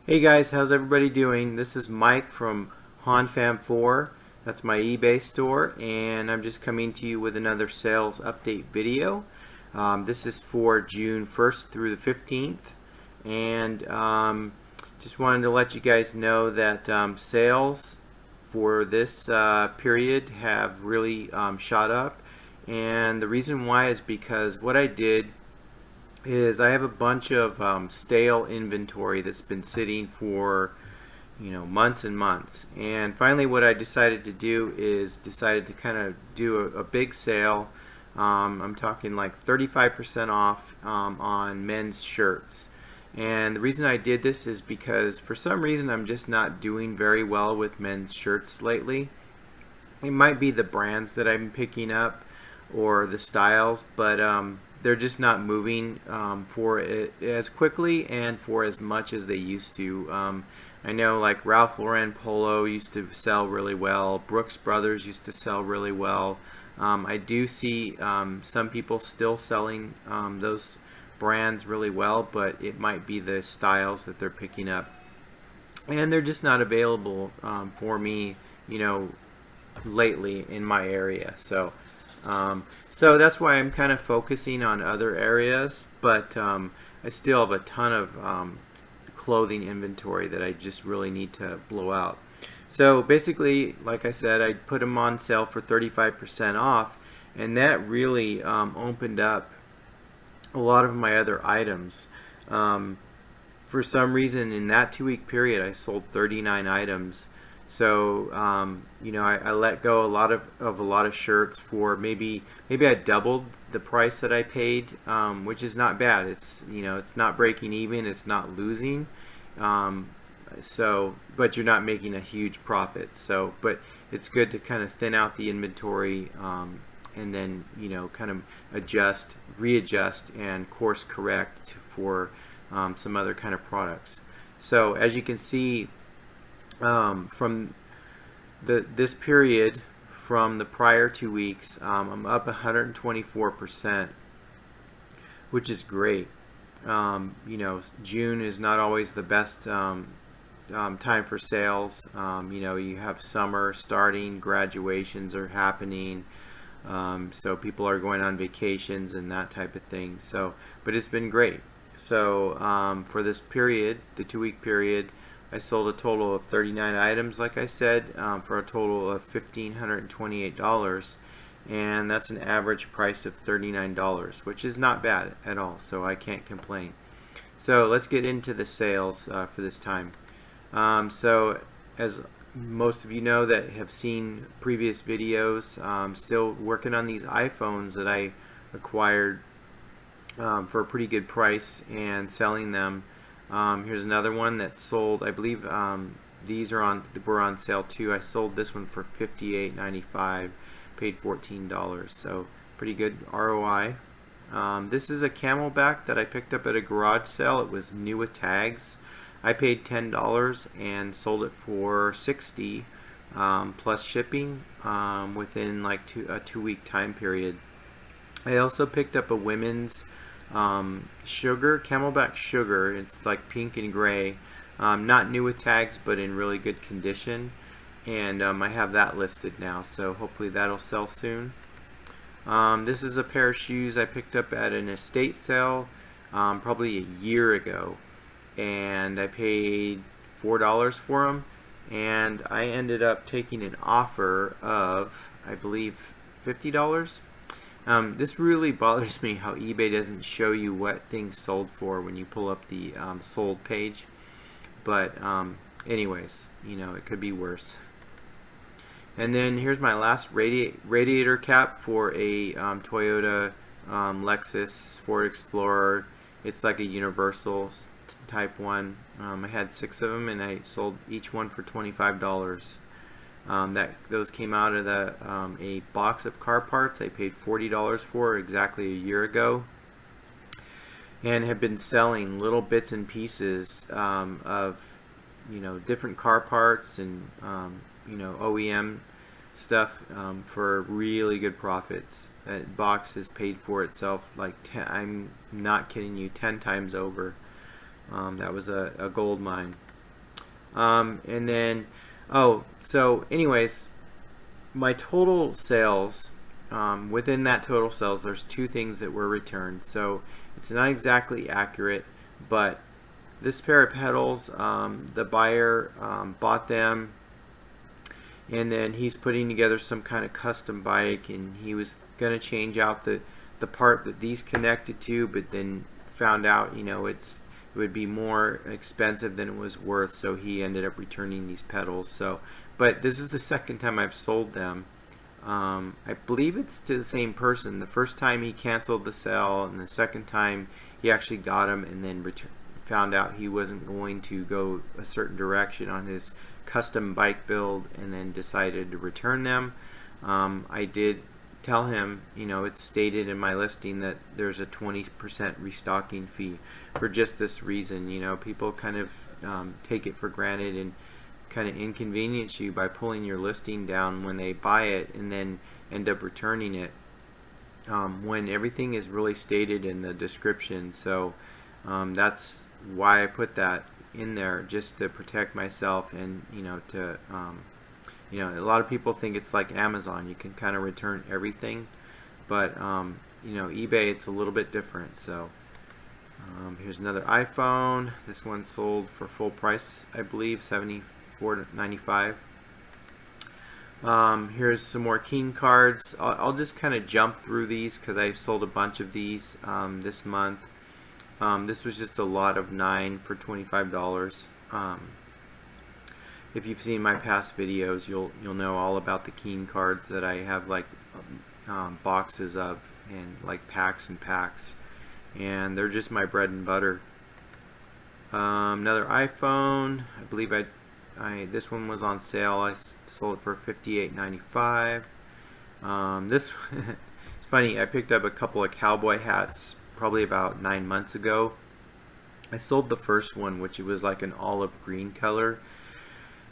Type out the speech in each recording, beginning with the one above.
Hey guys, how's everybody doing? This is Mike from HonFam4. That's my eBay store, and I'm just coming to you with another sales update video. This is for June 1st through the 15th, and just wanted to let you guys know that sales for this period have really shot up, and the reason why is because what I did is I have a bunch of stale inventory that's been sitting for months and months, and finally what I decided to do is decided to kind of do a big sale. I'm talking like 35% off on men's shirts, and the reason I did this is because for some reason I'm just not doing very well with men's shirts lately. It might be the brands that I'm picking up or the styles, but they're just not moving for it as quickly and for as much as they used to. I know like Ralph Lauren Polo used to sell really well. Brooks Brothers used to sell really well. I do see some people still selling those brands really well, but it might be the styles that they're picking up, and they're just not available for me, lately in my area. So that's why I'm kind of focusing on other areas, but I still have a ton of clothing inventory that I just really need to blow out. So basically, like I said, I put them on sale for 35% off, and that really opened up a lot of my other items. For some reason, in that 2-week period, I sold 39 items. So I let go a lot of shirts for maybe I doubled the price that I paid, which is not bad. It's not breaking even, it's not losing. But you're not making a huge profit. But it's good to kind of thin out the inventory, and then kind of readjust, and course correct for some other kind of products. So as you can see, from this period from the prior 2 weeks, I'm up 124%, which is great. June is not always the best time for sales. You have summer starting, graduations are happening, so people are going on vacations and that type of thing. But it's been great. So for this period, the 2-week period, I sold a total of 39 items, like I said, for a total of $1,528, and that's an average price of $39, which is not bad at all, so I can't complain. So let's get into the sales for this time. So as most of you know that have seen previous videos, I'm still working on these iPhones that I acquired for a pretty good price and selling them. Here's another one that sold. I believe these were on sale too. I sold this one for $58.95, paid $14, so pretty good ROI. This is a Camelback that I picked up at a garage sale. It was new with tags. I paid $10 and sold it for $60 plus shipping within like a 2-week time period. I also picked up a women's Camelback Sugar. It's like pink and gray, not new with tags, but in really good condition, and I have that listed now, so hopefully that'll sell soon. This is a pair of shoes I picked up at an estate sale probably a year ago, and I paid $4 for them, and I ended up taking an offer of, I believe, $50. This really bothers me how eBay doesn't show you what things sold for when you pull up the sold page. But anyways, it could be worse. And then here's my last radiator cap for a Toyota Lexus Ford Explorer. It's like a universal type one. I had 6 of them, and I sold each one for $25. Those came out of a box of car parts I paid $40 for exactly a year ago, and have been selling little bits and pieces of different car parts and OEM stuff for really good profits. That box has paid for itself like I'm not kidding you, 10 times over. That was a gold mine. And then, oh, so anyways, my total sales, within that total sales, there's two things that were returned. So it's not exactly accurate, but this pair of pedals, the buyer bought them, and then he's putting together some kind of custom bike, and he was going to change out the part that these connected to, but then found out, it would be more expensive than it was worth, so he ended up returning these pedals. So, but this is the second time I've sold them. I believe it's to the same person. The first time he canceled the sale, and the second time he actually got them and then found out he wasn't going to go a certain direction on his custom bike build, and then decided to return them. I did tell him, it's stated in my listing that there's a 20% restocking fee for just this reason. People kind of take it for granted and kind of inconvenience you by pulling your listing down when they buy it and then end up returning it, when everything is really stated in the description. So that's why I put that in there, just to protect myself, and a lot of people think it's like Amazon. You can kind of return everything, but eBay, it's a little bit different. So here's another iPhone. This one sold for full price, I believe, $74.95. Here's some more Keen cards. I'll just kind of jump through these because I've sold a bunch of these this month. This was just a lot of 9 for $25. If you've seen my past videos, you'll know all about the Keen cards that I have, like boxes of, and like packs and packs, and they're just my bread and butter. Another iPhone. I believe this one was on sale. I sold it for $58.95. This it's funny. I picked up a couple of cowboy hats probably about 9 months ago. I sold the first one, which was like an olive green color,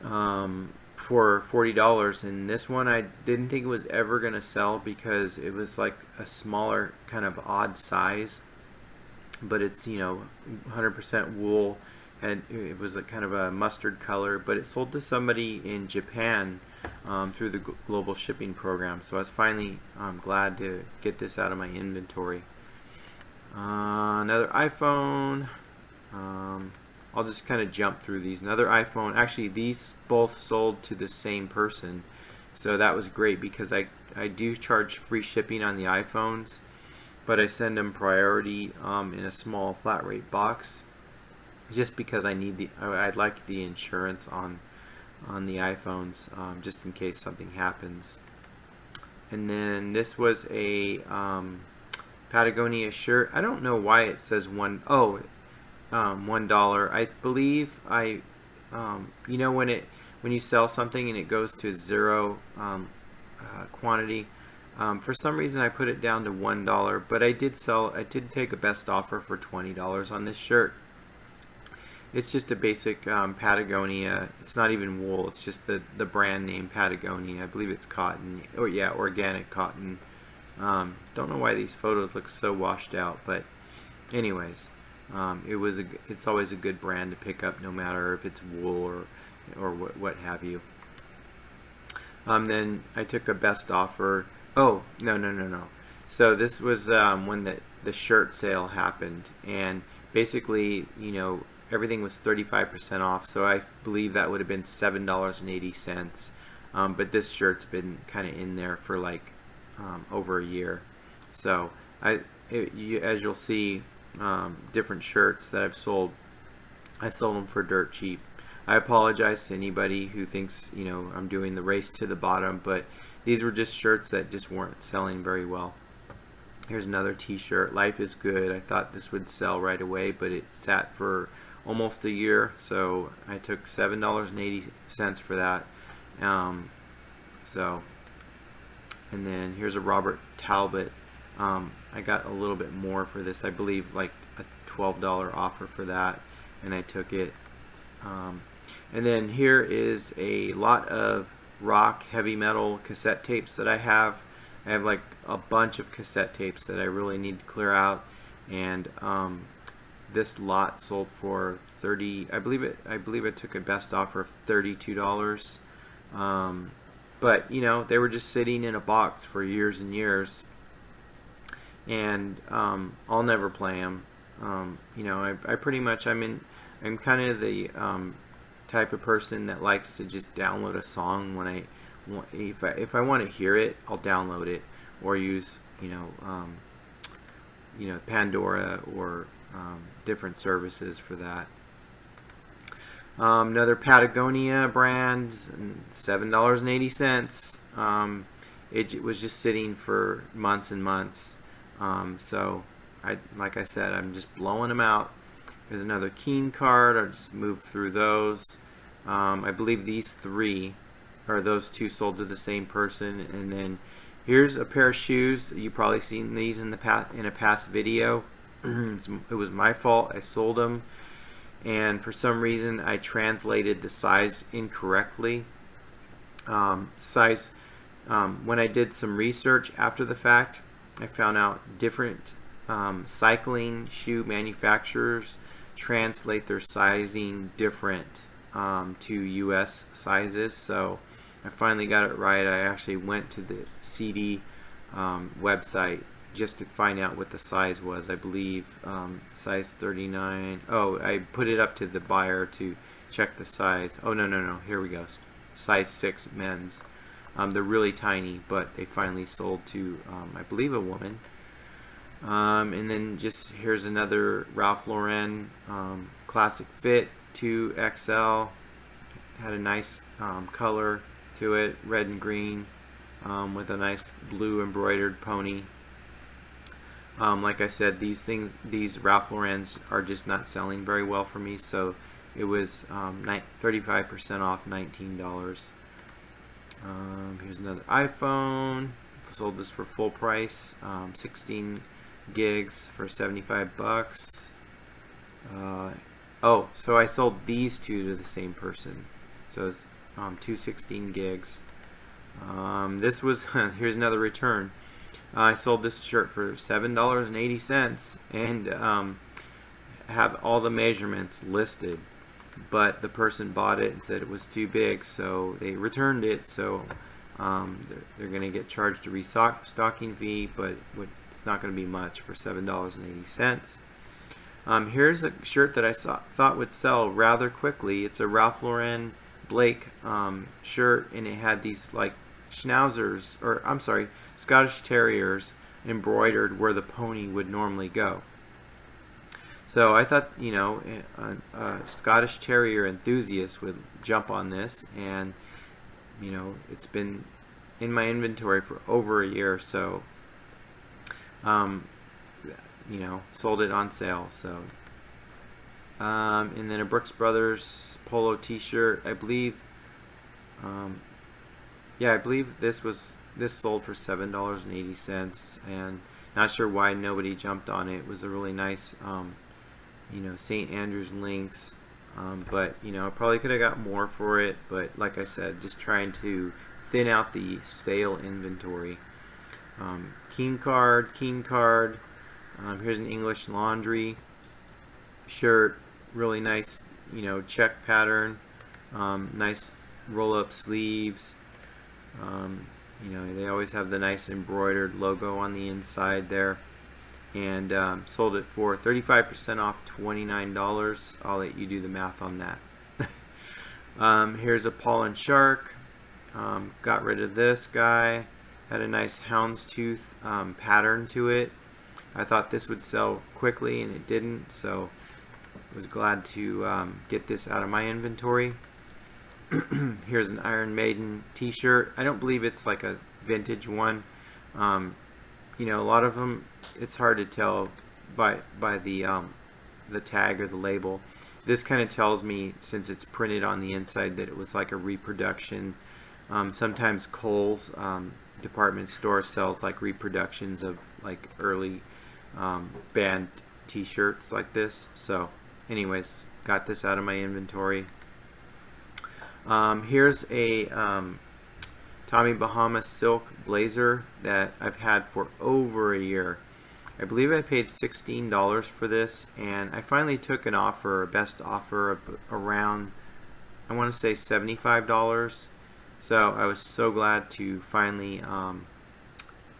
for $40, and this one I didn't think it was ever gonna sell because it was like a smaller, kind of odd size, but it's 100% wool, and it was a kind of a mustard color, but it sold to somebody in Japan through the global shipping program. So I was finally glad to get this out of my inventory. Another iPhone. I'll just kind of jump through these. Another iPhone. Actually, these both sold to the same person, so that was great because I do charge free shipping on the iPhones, but I send them priority in a small flat rate box, just because I'd like the insurance on the iPhones, just in case something happens. And then this was a Patagonia shirt. I don't know why it says $1. I believe when you sell something and it goes to zero quantity, for some reason I put it down to $1, but I did take a best offer for $20 on this shirt. It's just a basic Patagonia. It's not even wool. It's just the brand name Patagonia. I believe it's cotton. Oh yeah, organic cotton. Don't know why these photos look so washed out, but anyways, it's always a good brand to pick up, no matter if it's wool or what have you. Then I took a best offer. Oh, no. So this was when the shirt sale happened, and basically, everything was 35% off, so I believe that would have been $7.80. But this shirt's been kind of in there for like over a year. So as you'll see, different shirts that I've sold, I sold them for dirt cheap. I apologize to anybody who thinks I'm doing the race to the bottom, but these were just shirts that just weren't selling very well. Here's another t-shirt, Life is Good. I thought this would sell right away, but it sat for almost a year, so I took $7.80 for that. And then here's a Robert Talbot. I got a little bit more for this. I believe like a $12 offer for that, and I took it. And then here is a lot of rock heavy metal cassette tapes that I have. I have like a bunch of cassette tapes that I really need to clear out, and this lot sold for 30. I believe it took a best offer of $32. But you know, they were just sitting in a box for years and years, and I'll never play them. You know, I pretty much I'm kind of the type of person that likes to just download a song when if I want to hear it, I'll download it or use Pandora or different services for that. Another Patagonia brand, $7.80. It was just sitting for months and months. So like I said, I'm just blowing them out. There's another Keen card. I'll just move through those. I believe these those two sold to the same person. And then here's a pair of shoes. You've probably seen these in a past video. It was my fault. I sold them, and for some reason I translated the size incorrectly. When I did some research after the fact, I found out different cycling shoe manufacturers translate their sizing different to US sizes. So I finally got it right. I actually went to the CD website just to find out what the size was. I believe size 39. Oh, I put it up to the buyer to check the size. Oh, no, here we go. Size 6 men's. They're really tiny, but they finally sold to I believe a woman. And then just here's another Ralph Lauren Classic Fit 2XL. Had a nice color to it, red and green, with a nice blue embroidered pony. Like I said, these Ralph Laurens are just not selling very well for me, so it was 35% off, $19. Here's another iPhone. Sold this for full price, 16 gigs for $75. Oh, so I sold these two to the same person. So it's 216 gigs. This was here's another return. I sold this shirt for $7.80 and have all the measurements listed, but the person bought it and said it was too big, so they returned it. So they're going to get charged a restocking fee, but it's not going to be much for $7.80. Here's a shirt that I thought would sell rather quickly. It's a Ralph Lauren Blake shirt, and it had these like schnauzers, or I'm sorry, Scottish Terriers embroidered where the pony would normally go. So I thought, you know, a Scottish Terrier enthusiast would jump on this, and you know, it's been in my inventory for over a year, so you know, sold it on sale. So and then a Brooks Brothers polo t-shirt, I believe. Yeah, I believe this sold for $7.80, and not sure why nobody jumped on it. It was a really nice you know, St. Andrews links, but you know, I probably could have got more for it, but like I said, just trying to thin out the stale inventory. Keen card. Here's an English Laundry shirt, really nice, you know, check pattern, nice roll-up sleeves. You know, they always have the nice embroidered logo on the inside there, and sold it for 35% off, $29. I'll let you do the math on that. Here's a Paul & Shark. Got rid of this guy. Had a nice houndstooth pattern to it. I thought this would sell quickly, and it didn't, so I was glad to get this out of my inventory. Here's an Iron Maiden t-shirt. I don't believe it's like a vintage one. You know, a lot of them, it's hard to tell by the tag or the label. This kind of tells me, since it's printed on the inside, that it was like a reproduction. Sometimes Kohl's department store sells like reproductions of like early band t-shirts like this. So anyways, got this out of my inventory. Here's a Tommy Bahama silk blazer that I've had for over a year. I believe I paid $16 for this, and I finally took an offer, a best offer of around, I want to say $75. So I was so glad to finally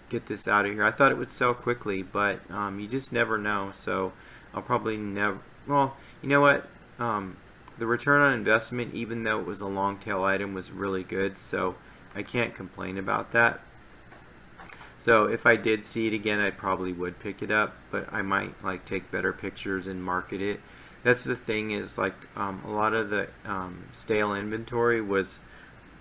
get this out of here. I thought it would sell quickly, but you just never know. So I'll probably never, well, you know what? The return on investment, even though it was a long tail item, was really good. So I can't complain about that. So if I did see it again, I probably would pick it up, but I might like take better pictures and market it. That's the thing, is like a lot of the stale inventory was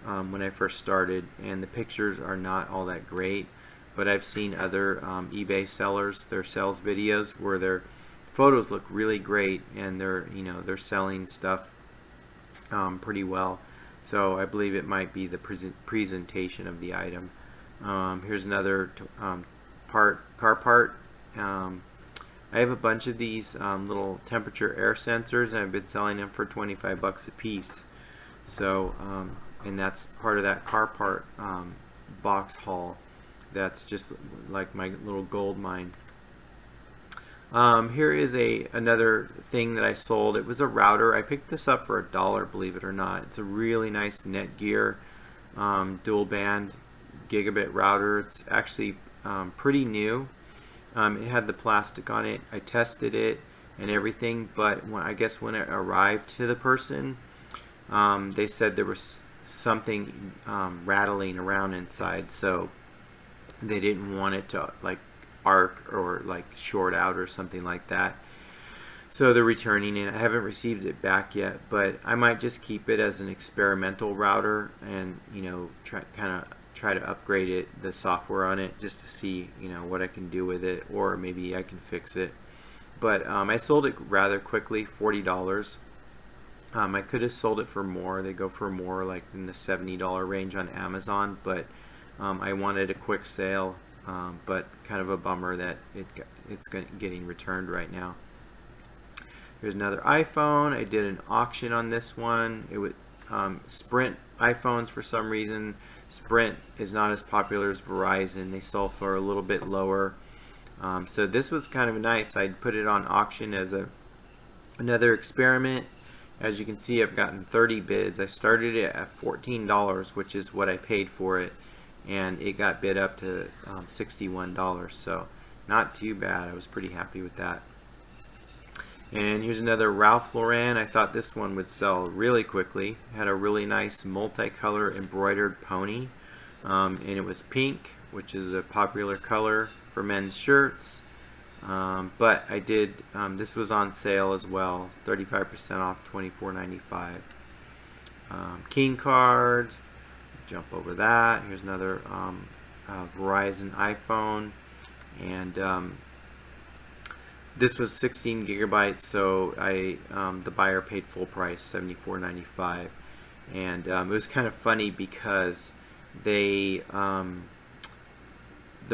when I first started, and the pictures are not all that great. But I've seen other eBay sellers, their sales videos, where their photos look really great, and they're selling stuff pretty well. So I believe it might be the presentation of the item. Here's another car part. I have a bunch of these little temperature air sensors, and I've been selling them for 25 bucks a piece. So and that's part of that car part box haul. That's just like my little gold mine. Here is another thing that I sold. It was a router. I picked this up for $1, believe it or not. It's a really nice Netgear dual band gigabit router. It's actually pretty new. It had the plastic on it. I tested it and everything, but I guess when it arrived to the person, they said there was something rattling around inside, so they didn't want it to like arc or like short out or something like that. So they're returning it. I haven't received it back yet, but I might just keep it as an experimental router, and try to upgrade it, the software on it, just to see what I can do with it, or maybe I can fix it. But I sold it rather quickly, $40. I could have sold it for more. They go for more, like in the $70 range on Amazon, but I wanted a quick sale, but kind of a bummer that it's getting returned right now. Here's another iPhone. I did an auction on this one. It was Sprint iPhones. For some reason, Sprint is not as popular as Verizon. They sell for a little bit lower. So this was kind of nice. I'd put it on auction as another experiment. As you can see, I've gotten 30 bids. I started it at $14, which is what I paid for it, and it got bid up to $61. So not too bad. I was pretty happy with that. And here's another Ralph Lauren. I thought this one would sell really quickly. It had a really nice multicolor embroidered pony, and it was pink, which is a popular color for men's shirts. But I did, this was on sale as well, 35% off, $24.95. Keen card, jump over that. Here's another Verizon iPhone, and this was 16 gigabytes, so the buyer paid full price, $74.95. And it was kind of funny because the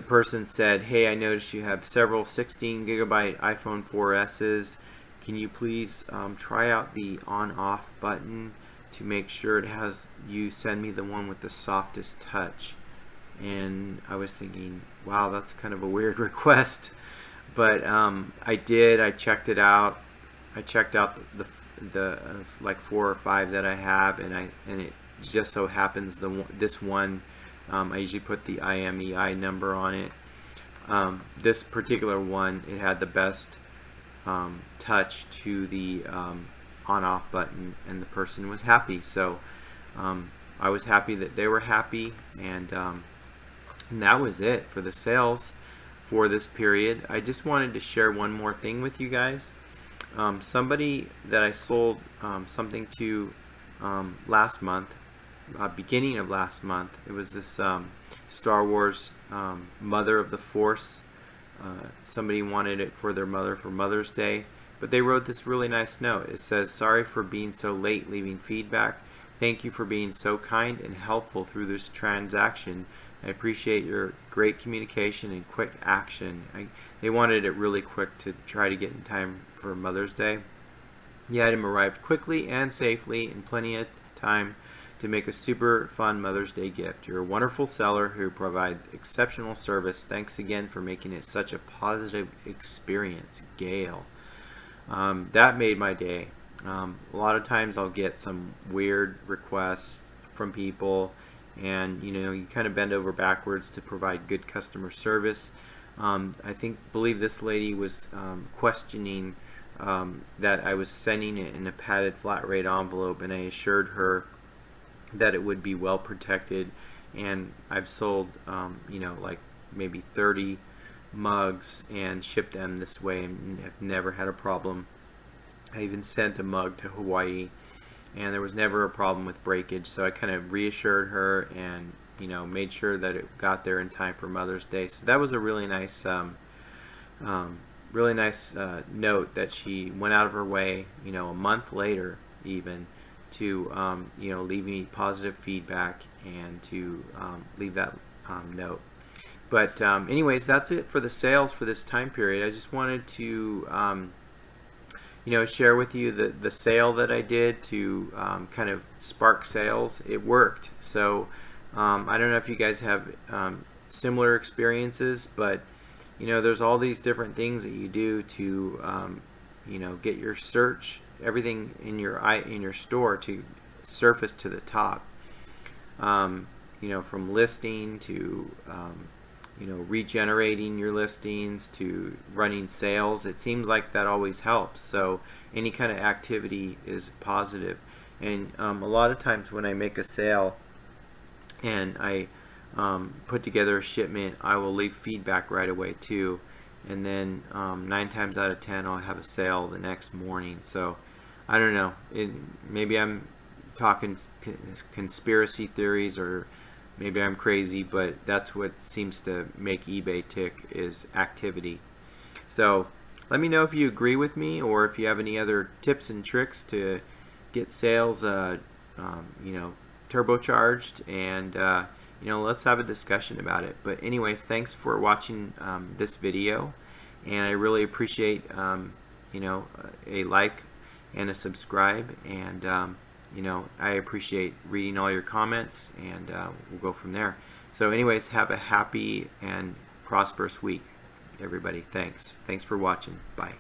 person said, "Hey, I noticed you have several 16 gigabyte iPhone 4S's. Can you please try out the on-off button to make sure it has, you send me the one with the softest touch?" And I was thinking, wow, that's kind of a weird request. But I did. I checked it out. I checked out the like 4 or 5 that I have, and it just so happens this one. I usually put the IMEI number on it. This particular one, it had the best touch to the on-off button, and the person was happy. So I was happy that they were happy, and that was it for the sales for this period. I just wanted to share one more thing with you guys. Somebody that I sold something to last month, beginning of last month, it was this Star Wars Mother of the Force. Somebody wanted it for their mother for Mother's Day, but they wrote this really nice note. It says, "Sorry for being so late leaving feedback. Thank you for being so kind and helpful through this transaction. I appreciate your great communication and quick action." They wanted it really quick to try to get in time for Mother's Day. The item arrived quickly and safely in plenty of time to make a super fun Mother's Day gift. You're a wonderful seller who provides exceptional service. Thanks again for making it such a positive experience, Gail. That made my day. A lot of times I'll get some weird requests from people, and you kind of bend over backwards to provide good customer service. I believe this lady was questioning that I was sending it in a padded flat rate envelope, and I assured her that it would be well protected. And I've sold like maybe 30 mugs and shipped them this way, and have never had a problem. I even sent a mug to Hawaii, and there was never a problem with breakage. So I kind of reassured her, and made sure that it got there in time for Mother's Day. So that was a really nice note that she went out of her way, a month later even, to leave me positive feedback and to leave that note. But anyways, that's it for the sales for this time period. I just wanted to share with you the sale that I did to kind of spark sales. It worked. So I don't know if you guys have similar experiences, but there's all these different things that you do to get your search, everything in your store to surface to the top. From listing to regenerating your listings to running sales. It seems like that always helps. So any kind of activity is positive. And a lot of times when I make a sale and I put together a shipment, I will leave feedback right away too, and then 9 times out of 10 I'll have a sale the next morning. So I don't know, maybe I'm talking conspiracy theories, or maybe I'm crazy, but that's what seems to make eBay tick, is activity. So let me know if you agree with me, or if you have any other tips and tricks to get sales turbocharged, and let's have a discussion about it. But anyways, thanks for watching this video, and I really appreciate a like and a subscribe, and I appreciate reading all your comments, and we'll go from there. So anyways, have a happy and prosperous week, everybody. Thanks for watching. Bye.